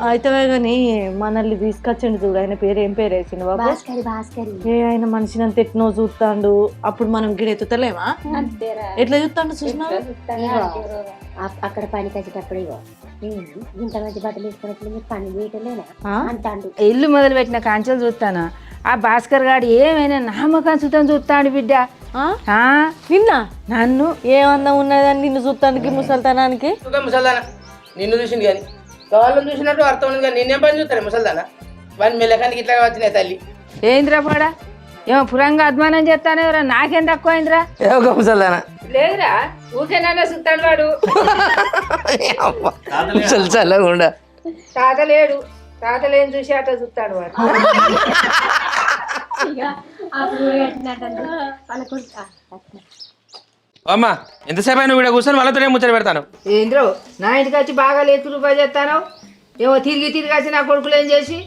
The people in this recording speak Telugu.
అయితే కానీ మనల్ని తీసుకొచ్చిండు చూడు, ఆయన పేరు ఏం పేరు వేసిండు బాబు? ఏ ఆయన మనిషిని అంత ఎట్నో చూస్తాడు, అప్పుడు మనం గిడ ఎత్తుతలేమా? ఎట్లా చూస్తాడు చూసినా? అక్కడ పనికి వచ్చేటప్పుడు ఇగో ఇంత మంచి బట్టలు వేసుకున్నప్పుడు మీరు పని చేయటలేనా అంటాడు. ఇల్లు మొదలు పెట్టిన కాంచెలు చూస్తానా ఆ భాస్కర్ గారు ఏమైనా నామకం సుతం చూస్తాడు బిడ్డ. నిన్న నన్ను ఏమన్నా ఉన్నదని నిన్ను చూస్తానికి ముసల్తనానికి? ముసల్దానా నిన్ను చూసింది కానీ వాళ్ళని చూసినట్టు అర్థం ఉంది కానీ నిన్నేం పని చూస్తాను ముసల్దానా వాడిని మెల్లకానికి ఇట్లా వచ్చినాయి తల్లి. ఏంద్రా పోడా ఏమో పురంగా అద్మానం చేస్తాను ఎవరా, నాకేం తక్కువైందిరా? ఏమో ముసల్దానా లేదురా ఊకేనా చూస్తాడు వాడు. చల్లకుండా తాత లేడు, తాతలేని చూసి అట్లా చూస్తాడు వాడు. అమ్మా ఎంతసేపు అయినా వీడ కూర్చొని వాళ్ళతోనే ముచ్చట పెడతాను. ఏంద్రో నా ఇంటికి వచ్చి బాగా లేతులు పని చేస్తాను, ఏమో తిరిగి తిరిగి వచ్చి నా కొడుకులు ఏం చేసి